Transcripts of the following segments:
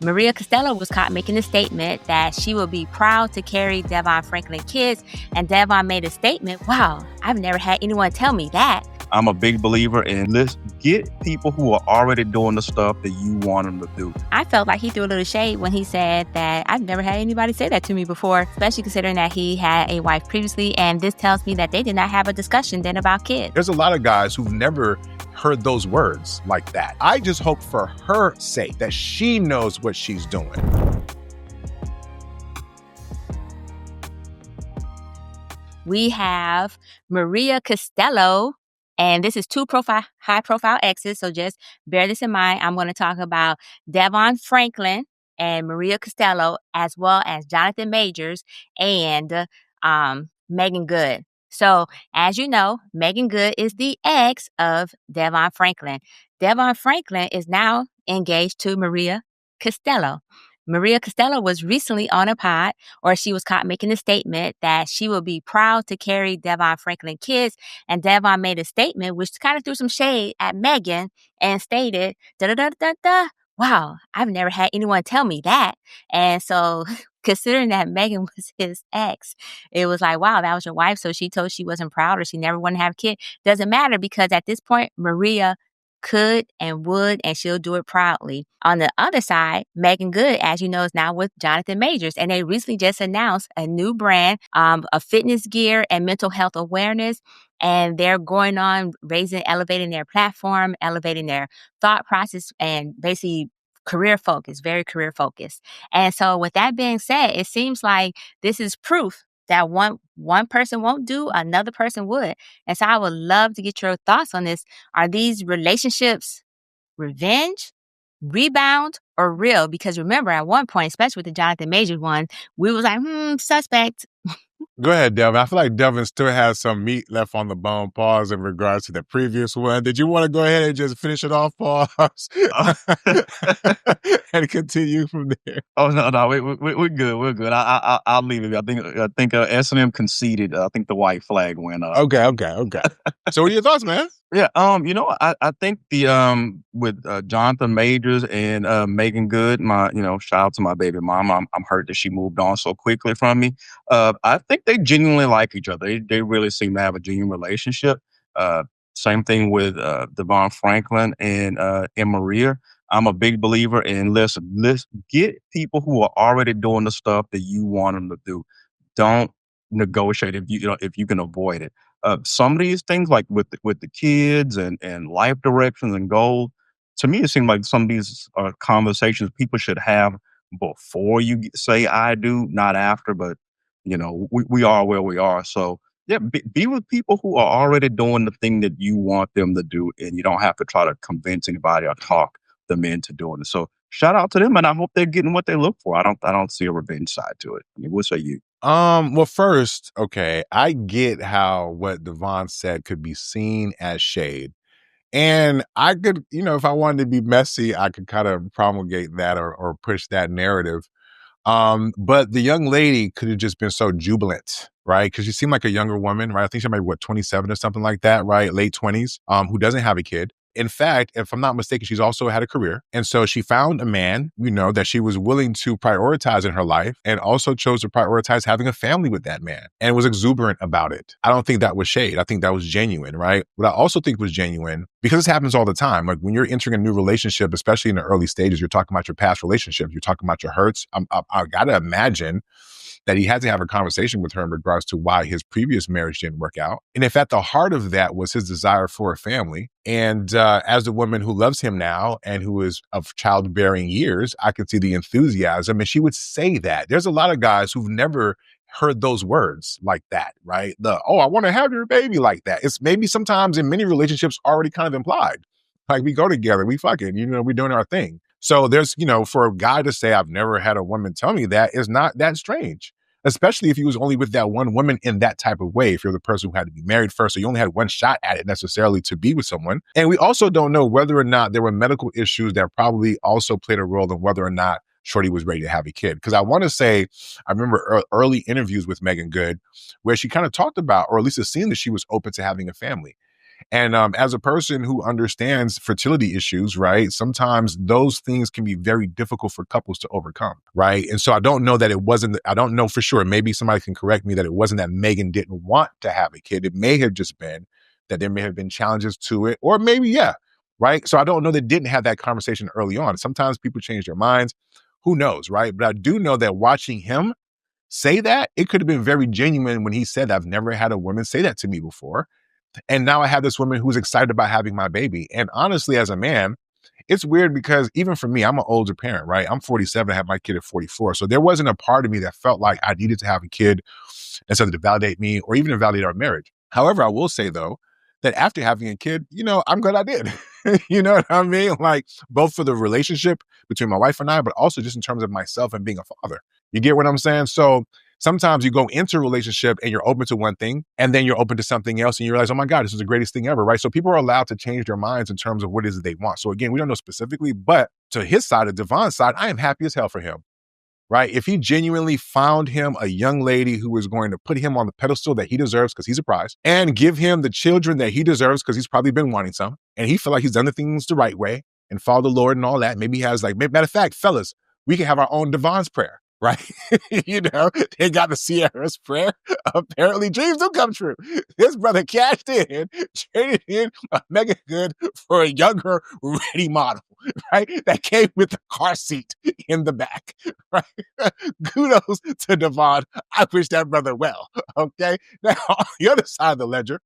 Maria Costello was caught making a statement that she will be proud to carry Devon Franklin kids, and Devon made a statement, wow, I've never had anyone tell me that. I'm a big believer in let's get people who are already doing the stuff that you want them to do. I felt like he threw a little shade when he said that I've never had anybody say that to me before, especially considering that he had a wife previously, and this tells me that they did not have a discussion then about kids. There's a lot of guys who've never heard those words like that. I just hope for her sake that she knows what she's doing. We have Maria Costello, and this is two high-profile exes, so just bear this in mind. I'm going to talk about Devon Franklin and Maria Costello, as well as Jonathan Majors and Megan Good. So, as you know, Megan Good is the ex of Devon Franklin. Devon Franklin is now engaged to Maria Costello. Maria Costello was recently on a pod, or she was caught making a statement that she will be proud to carry Devon Franklin kids. And Devon made a statement which kind of threw some shade at Megan and stated, wow, I've never had anyone tell me that. And so considering that Megan was his ex, it was like, wow, that was your wife. So she told she wasn't proud or she never wanted to have a kid. Doesn't matter, because at this point, Maria could and would, and she'll do it proudly. On the other side, Megan Good, as you know, is now with Jonathan Majors, and they recently just announced a new brand of fitness gear and mental health awareness, and they're going on elevating their platform, elevating their thought process, and basically career focus, very career focused. And so with that being said, it seems like this is proof that one person won't do, another person would. And so I would love to get your thoughts on this. Are these relationships revenge, rebound, or real? Because remember, at one point, especially with the Jonathan Majors one, we was like, suspect. Go ahead, Devon. I feel like Devon still has some meat left on the bone, pause, in regards to the previous one. Did you want to go ahead and just finish it off, pause, and continue from there? Oh, no, we're good. We're good. I'll leave it. I think S&M conceded. I think the white flag went up. Okay. So what are your thoughts, man? Yeah, I think the with Jonathan Majors and Megan Good, shout out to my baby mama. I'm hurt that she moved on so quickly from me. I think they genuinely like each other. They really seem to have a genuine relationship. Same thing with Devon Franklin and Maria. I'm a big believer in let's get people who are already doing the stuff that you want them to do. Don't negotiate if you can avoid it. Some of these things, like with the kids and life directions and goals, to me, it seems like some of these are conversations people should have before you say I do, not after. But we are where we are. So yeah, be with people who are already doing the thing that you want them to do, and you don't have to try to convince anybody or talk them into doing it. So shout out to them, and I hope they're getting what they look for. I don't see a revenge side to it. What say you? Well, first, okay, I get how what Devon said could be seen as shade. And I could, if I wanted to be messy, I could kind of promulgate that or push that narrative. But the young lady could have just been so jubilant, right? Because she seemed like a younger woman, right? I think she might be 27 or something like that, right? Late 20s, who doesn't have a kid. In fact, if I'm not mistaken, she's also had a career. And so she found a man, that she was willing to prioritize in her life, and also chose to prioritize having a family with that man, and was exuberant about it. I don't think that was shade. I think that was genuine, right? What I also think was genuine, because this happens all the time. Like when you're entering a new relationship, especially in the early stages, you're talking about your past relationships, you're talking about your hurts. I got to imagine that he had to have a conversation with her in regards to why his previous marriage didn't work out. And if at the heart of that was his desire for a family, and as a woman who loves him now and who is of childbearing years, I could see the enthusiasm, and she would say that. There's a lot of guys who've never heard those words like that, right? I want to have your baby like that. It's maybe sometimes in many relationships already kind of implied. Like we go together, we fucking, we're doing our thing. So there's, for a guy to say, I've never had a woman tell me that is not that strange, especially if he was only with that one woman in that type of way. If you're the person who had to be married first, so you only had one shot at it necessarily to be with someone. And we also don't know whether or not there were medical issues that probably also played a role in whether or not Shorty was ready to have a kid. Because I want to say, I remember early interviews with Megan Good where she kind of talked about, or at least it seemed that she was open to having a family. And as a person who understands fertility issues, right, sometimes those things can be very difficult for couples to overcome, right? And so I don't know that it wasn't, I don't know for sure. Maybe somebody can correct me that it wasn't that Megan didn't want to have a kid. It may have just been that there may have been challenges to it, or maybe, yeah, right? So I don't know that didn't have that conversation early on. Sometimes people change their minds. Who knows, right? But I do know that watching him say that, it could have been very genuine when he said, I've never had a woman say that to me before. And now I have this woman who's excited about having my baby. And honestly, as a man, it's weird because even for me, I'm an older parent, right? I'm 47, I had my kid at 44. So there wasn't a part of me that felt like I needed to have a kid and something to validate me or even to validate our marriage. However, I will say though, that after having a kid, I'm glad I did. You know what I mean? Like both for the relationship between my wife and I, but also just in terms of myself and being a father. You get what I'm saying? So sometimes you go into a relationship and you're open to one thing and then you're open to something else and you realize, oh my God, this is the greatest thing ever, right? So people are allowed to change their minds in terms of what it is that they want. So again, we don't know specifically, but to his side, of Devon's side, I am happy as hell for him. Right? If he genuinely found him a young lady who was going to put him on the pedestal that he deserves because he's a prize and give him the children that he deserves because he's probably been wanting some and he feel like he's done the things the right way and follow the Lord and all that. Maybe he has matter of fact, fellas, we can have our own Devon's prayer, right? They got the Sierra's prayer. Apparently dreams do come true. This brother cashed in, traded in a mega good for a younger ready model, right? That came with the car seat in the back, right? Kudos to Devon. I wish that brother well, okay? Now, on the other side of the ledger,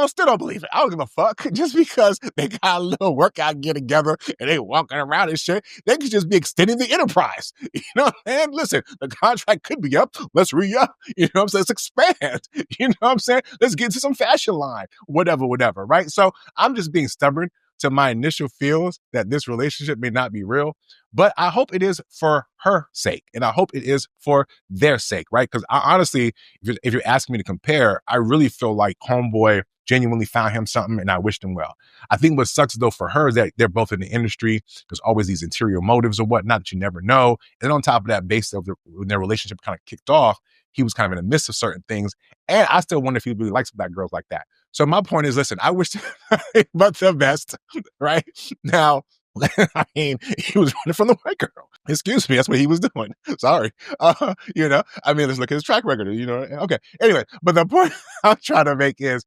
still don't believe it. I don't give a fuck. Just because they got a little workout get together and they walking around and shit, they could just be extending the enterprise. You know what I'm saying? Listen, the contract could be up. Let's re-up. You know what I'm saying? Let's expand. You know what I'm saying? Let's get to some fashion line. Whatever, right? So I'm just being stubborn to my initial feels that this relationship may not be real, but I hope it is for her sake. And I hope it is for their sake, right? Because honestly, if you're asking me to compare, I really feel like Homeboy genuinely found him something and I wished him well. I think what sucks though for her is that they're both in the industry. There's always these interior motives or whatnot that you never know. And on top of that, based on when their relationship kind of kicked off, he was kind of in the midst of certain things. And I still wonder if he really likes black girls like that. So my point is, listen, I wish but the best, right? Now, I mean, he was running from the white girl. Excuse me, that's what he was doing. Sorry. Let's look at his track record, Okay. Anyway, but the point I'm trying to make is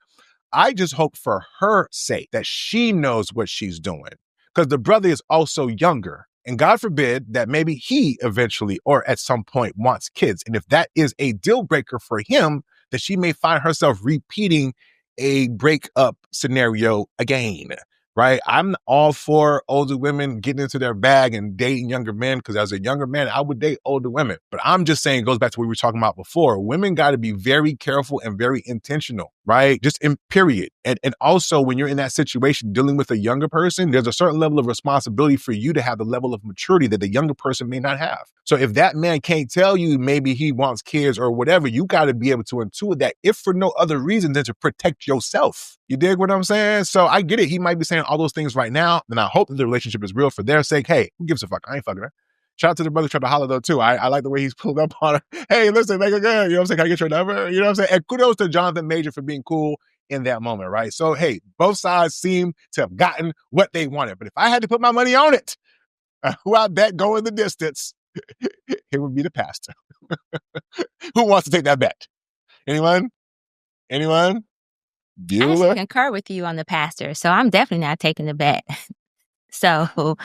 I just hope for her sake that she knows what she's doing because the brother is also younger. And God forbid that maybe he eventually or at some point wants kids. And if that is a deal breaker for him, that she may find herself repeating a breakup scenario again, right? I'm all for older women getting into their bag and dating younger men because as a younger man, I would date older women. But I'm just saying, it goes back to what we were talking about before. Women got to be very careful and very intentional, right? Just in period. And also when you're in that situation dealing with a younger person, there's a certain level of responsibility for you to have the level of maturity that the younger person may not have. So if that man can't tell you maybe he wants kids or whatever, you got to be able to intuit that if for no other reason than to protect yourself. You dig what I'm saying? So I get it. He might be saying all those things right now. And I hope that the relationship is real for their sake. Hey, who gives a fuck? I ain't fucking her. Shout out to the brother trying to holler though too. I like the way he's pulled up on her. Hey, listen, make it good. You know what I'm saying? Can I get your number? You know what I'm saying? And kudos to Jonathan Major for being cool in that moment, right? So, hey, both sides seem to have gotten what they wanted. But if I had to put my money on it, who I bet go in the distance, it would be the pastor. Who wants to take that bet? Anyone? I actually concur with you on the pastor, so I'm definitely not taking the bet. So,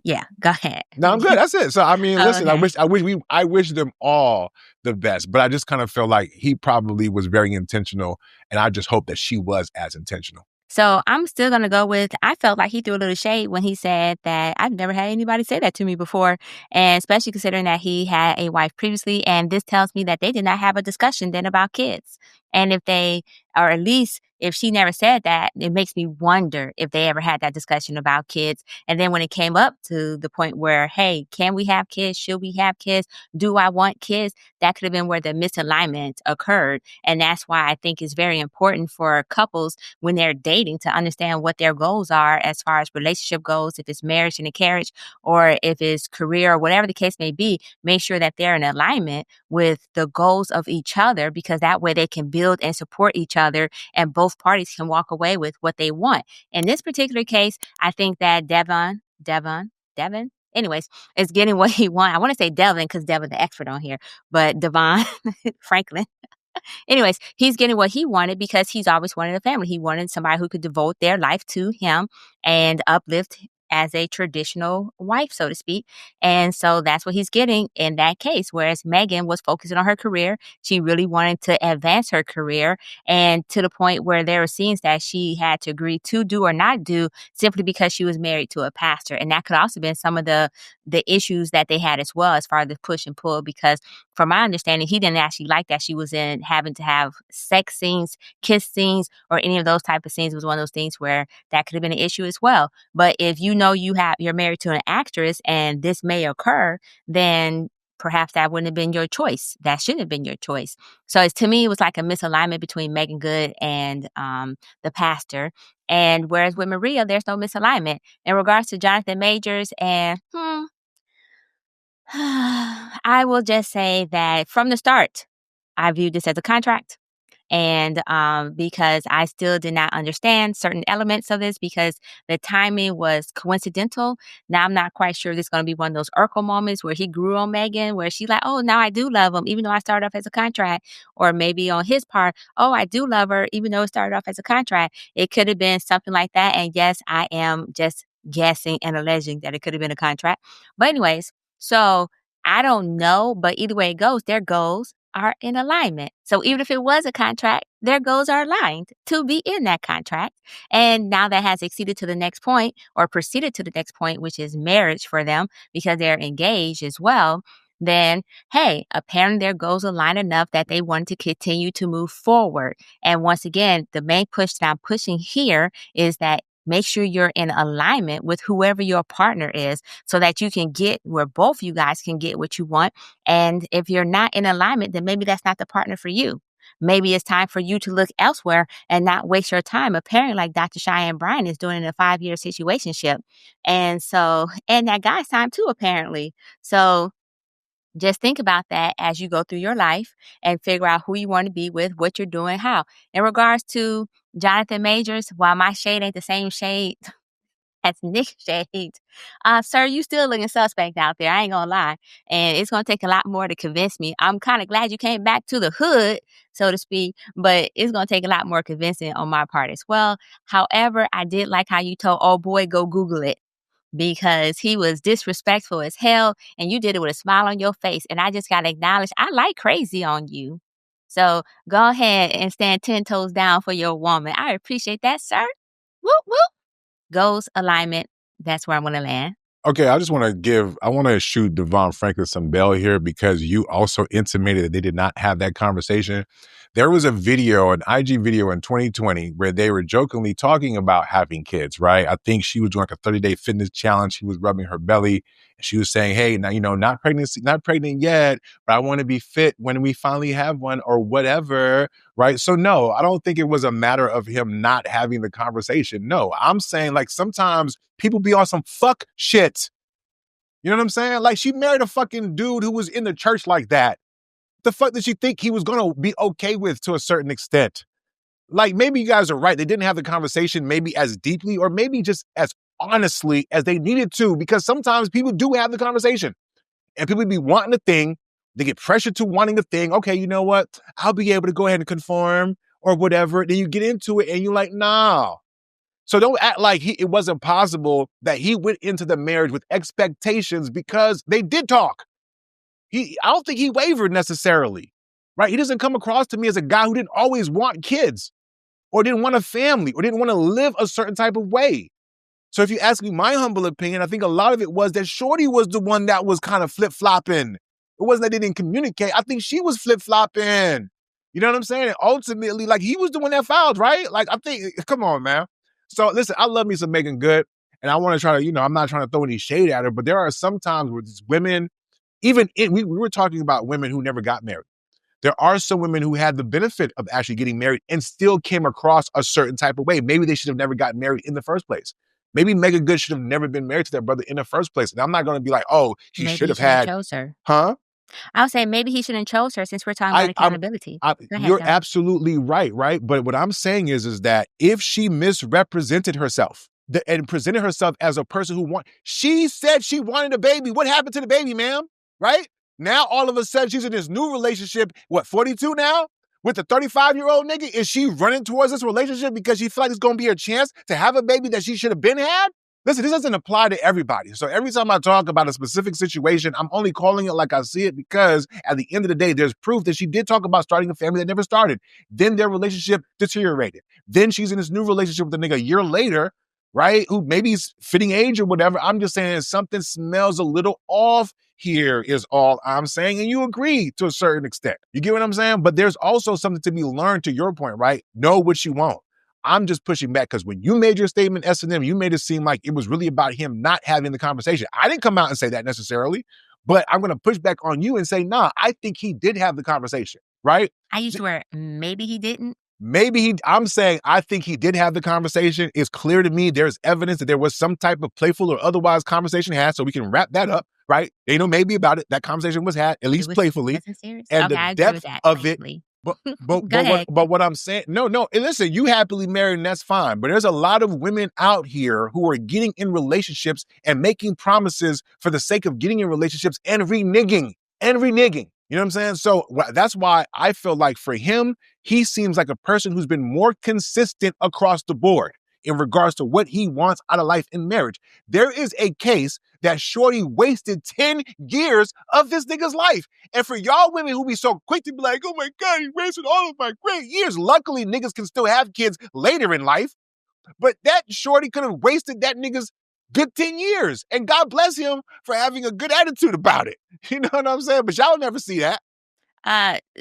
yeah, go ahead. No, I'm good. That's it. So, I mean, listen, okay. I wish them all the best, but I just kind of feel like he probably was very intentional, and I just hope that she was as intentional. So I'm still going to go with, I felt like he threw a little shade when he said that I've never had anybody say that to me before. And especially considering that he had a wife previously. And this tells me that they did not have a discussion then about kids. And if they, or at least if she never said that, it makes me wonder if they ever had that discussion about kids. And then when it came up to the point where, hey, can we have kids? Should we have kids? Do I want kids? That could have been where the misalignment occurred. And that's why I think it's very important for couples when they're dating to understand what their goals are as far as relationship goals, if it's marriage and a carriage, or if it's career or whatever the case may be, make sure that they're in alignment with the goals of each other, because that way they can build build and support each other, and both parties can walk away with what they want. In this particular case, I think that Devon, anyways, is getting what he wants. I want to say Devon because Devon the expert on here, but Devon Franklin. Anyways, he's getting what he wanted because he's always wanted a family. He wanted somebody who could devote their life to him and uplift as a traditional wife, so to speak. And so that's what he's getting in that case. Whereas Megan was focusing on her career. She really wanted to advance her career, and to the point where there were scenes that she had to agree to do or not do simply because she was married to a pastor. And that could also been some of the issues that they had as well, as far as the push and pull, because from my understanding, he didn't actually like that she was in having to have sex scenes, kiss scenes, or any of those type of scenes. It was one of those things where that could have been an issue as well. But if you know you're married to an actress and this may occur, then perhaps that wouldn't have been your choice. That shouldn't have been your choice. So to me, it was like a misalignment between Megan Good and the pastor. And whereas with Maria, there's no misalignment. In regards to Jonathan Majors and I will just say that from the start, I viewed this as a contract. And because I still did not understand certain elements of this because the timing was coincidental. Now I'm not quite sure this is going to be one of those Urkel moments where he grew on Megan, where she's like, oh, now I do love him, even though I started off as a contract. Or maybe on his part, oh, I do love her, even though it started off as a contract. It could have been something like that. And yes, I am just guessing and alleging that it could have been a contract. But anyways, so I don't know, but either way it goes, their goals are in alignment. So even if it was a contract, their goals are aligned to be in that contract. And now that has exceeded to the next point or proceeded to the next point, which is marriage for them because they're engaged as well. Then, hey, apparently their goals align enough that they want to continue to move forward. And once again, the main push that I'm pushing here is that make sure you're in alignment with whoever your partner is so that you can get where both you guys can get what you want. And if you're not in alignment, then maybe that's not the partner for you. Maybe it's time for you to look elsewhere and not waste your time, apparently like Dr. Cheyenne Bryan is doing in a 5-year situationship. And so, and that guy's time too, apparently. So just think about that as you go through your life and figure out who you want to be with, what you're doing, how. In regards to Jonathan Majors, while my shade ain't the same shade as Nick shade, sir, you still looking suspect out there. I ain't gonna lie. And it's gonna take a lot more to convince me. I'm kind of glad you came back to the hood, so to speak, but it's gonna take a lot more convincing on my part as well. However, I did like how you told, oh boy, go Google it because he was disrespectful as hell and you did it with a smile on your face. And I just got to acknowledge, I like crazy on you. So go ahead and stand 10 toes down for your woman. I appreciate that, sir. Whoop, whoop. Goals, alignment. That's where I'm going to land. Okay, I want to shoot Devon Franklin some bail here because you also intimated that they did not have that conversation. There was a video, an IG video in 2020 where they were jokingly talking about having kids, right? I think she was doing like a 30-day fitness challenge. She was rubbing her belly and she was saying, hey, now, not pregnant yet, but I want to be fit when we finally have one or whatever, right? So no, I don't think it was a matter of him not having the conversation. No, I'm saying like sometimes people be on some fuck shit. You know what I'm saying? Like she married a fucking dude who was in the church like that. The fuck did she think he was going to be okay with to a certain extent? Like maybe you guys are right. They didn't have the conversation maybe as deeply or maybe just as honestly as they needed to, because sometimes people do have the conversation and people be wanting a thing. They get pressured to wanting a thing. Okay, you know what? I'll be able to go ahead and conform or whatever. Then you get into it and you're like, nah. So don't act like it wasn't possible that he went into the marriage with expectations because they did talk. I don't think he wavered necessarily, right? He doesn't come across to me as a guy who didn't always want kids or didn't want a family or didn't want to live a certain type of way. So if you ask me my humble opinion, I think a lot of it was that Shorty was the one that was kind of flip-flopping. It wasn't that they didn't communicate. I think she was flip-flopping. You know what I'm saying? And ultimately, like he was the one that fouled, right? Like I think, come on, man. So listen, I love me some Megan Good. And I want to try to, I'm not trying to throw any shade at her, but there are some times where these women, we were talking about women who never got married. There are some women who had the benefit of actually getting married and still came across a certain type of way. Maybe they should have never gotten married in the first place. Maybe Megan Good should have never been married to their brother in the first place. And I'm not going to be like, oh, he should have had. Chose her. Huh? I would say maybe he shouldn't chose her since we're talking about accountability. Go ahead, You're Devon. absolutely right? But what I'm saying is that if she misrepresented herself and presented herself as a person who she said she wanted a baby. What happened to the baby, ma'am? Right? Now, all of a sudden, she's in this new relationship, 42 now? With a 35-year-old nigga? Is she running towards this relationship because she feels like it's going to be her chance to have a baby that she should have been had? Listen, this doesn't apply to everybody. So every time I talk about a specific situation, I'm only calling it like I see it because at the end of the day, there's proof that she did talk about starting a family that never started. Then their relationship deteriorated. Then she's in this new relationship with a nigga a year later, right? Who maybe is fitting age or whatever. I'm just saying something smells a little off here is all I'm saying. And you agree to a certain extent. You get what I'm saying? But there's also something to be learned to your point, right? Know what you want. I'm just pushing back because when you made your statement, S&M, you made it seem like it was really about him not having the conversation. I didn't come out and say that necessarily, but I'm going to push back on you and say, nah, I think he did have the conversation, right? I used the word maybe he didn't. I'm saying I think he did have the conversation. It's clear to me there's evidence that there was some type of playful or otherwise conversation had, so we can wrap that up, right? Ain't no maybe about it. That conversation was had, at least playfully. Wasn't serious? And okay, the I agree with depth that, of playfully. But what I'm saying, no, and listen, you happily married and that's fine. But there's a lot of women out here who are getting in relationships and making promises for the sake of getting in relationships and reneging. You know what I'm saying? So that's why I feel like for him, he seems like a person who's been more consistent across the board in regards to what he wants out of life in marriage. There is a case that Shorty wasted 10 years of this nigga's life. And for y'all women who be so quick to be like, oh my God, he wasted all of my great years. Luckily, niggas can still have kids later in life. But that Shorty could have wasted that nigga's good 10 years. And God bless him for having a good attitude about it. You know what I'm saying? But y'all never see that.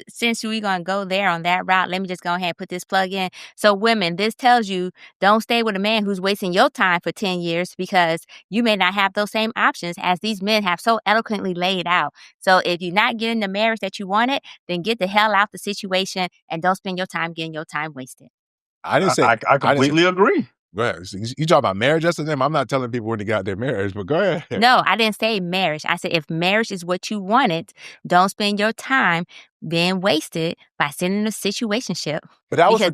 Since we're going to go there on that route, let me just go ahead and put this plug in. So women, this tells you don't stay with a man who's wasting your time for 10 years because you may not have those same options as these men have so eloquently laid out. So if you're not getting the marriage that you wanted, then get the hell out the situation and don't spend your time getting your time wasted. I completely agree. Well, you talk about marriage, that's the name. I'm not telling people when to get out their marriage, but go ahead. No, I didn't say marriage. I said if marriage is what you wanted, don't spend your time being wasted by sitting in a situationship. Because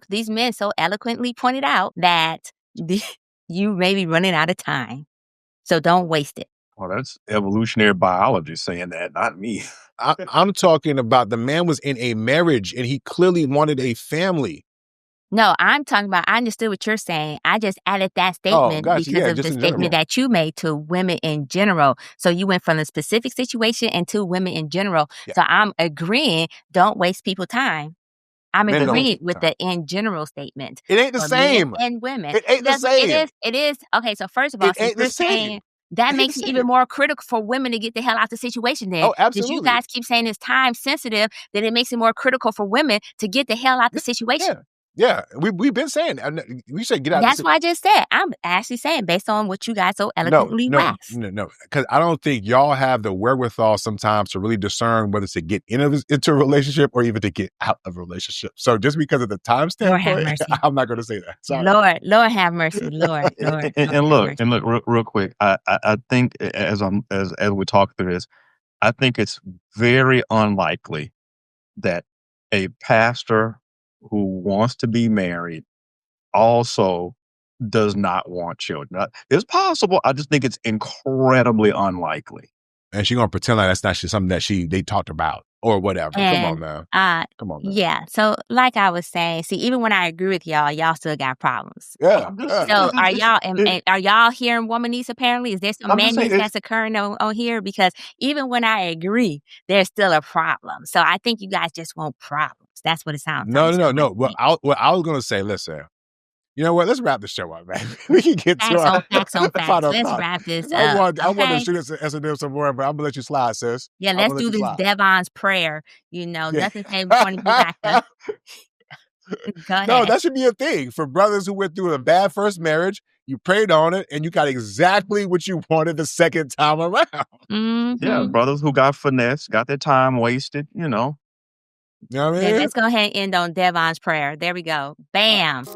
these men so eloquently pointed out that you may be running out of time. So don't waste it. Well, that's evolutionary biology saying that, not me. I'm talking about the man was in a marriage and he clearly wanted a family. No, I'm talking about, I understood what you're saying. I just added that statement because of the statement that you made to women in general. So you went from a specific situation and to women in general. Yeah. So I'm agreeing, don't waste people's time. I'm agreeing with the in general statement. It ain't the same. And women. It ain't the same. It is. Okay, so first of all, since you're saying that makes it even more critical for women to get the hell out of the situation then. Oh, absolutely. Because you guys keep saying it's time sensitive, then it makes it more critical for women to get the hell out of the situation. Yeah. Yeah, we've been saying, we say get out. That's what I just said. I'm actually saying based on what you guys so eloquently waxed. No, because I don't think y'all have the wherewithal sometimes to really discern whether to get into a relationship or even to get out of a relationship. So just because of the time standpoint, I'm not going to say that. Sorry. Lord have mercy, Lord. And look, real quick. I think as we talk through this, I think it's very unlikely that a pastor who wants to be married also does not want children. It's possible. I just think it's incredibly unlikely. And she's gonna pretend like that's not something that they talked about or whatever. Come on now. Yeah. So like I was saying, see, even when I agree with y'all still got problems. Yeah. So are y'all hearing woman needs apparently? Is there some man needs that's occurring on here? Because even when I agree, there's still a problem. So I think you guys just want problems. That's what it sounds like. No. Well, I was gonna say, listen. You know what? Let's wrap this show up, man. We can get facts on facts. Let's wrap this up. I want to shoot us S&M some more, but I'm going to let you slide, sis. Yeah, let's do this Devon's prayer. You know, nothing came before you back up. Go ahead. No, that should be a thing. For brothers who went through a bad first marriage, you prayed on it, and you got exactly what you wanted the second time around. Mm-hmm. Yeah, brothers who got finesse, got their time wasted, you know. You know what I mean? Let's go ahead and end on Devon's prayer. There we go. Bam.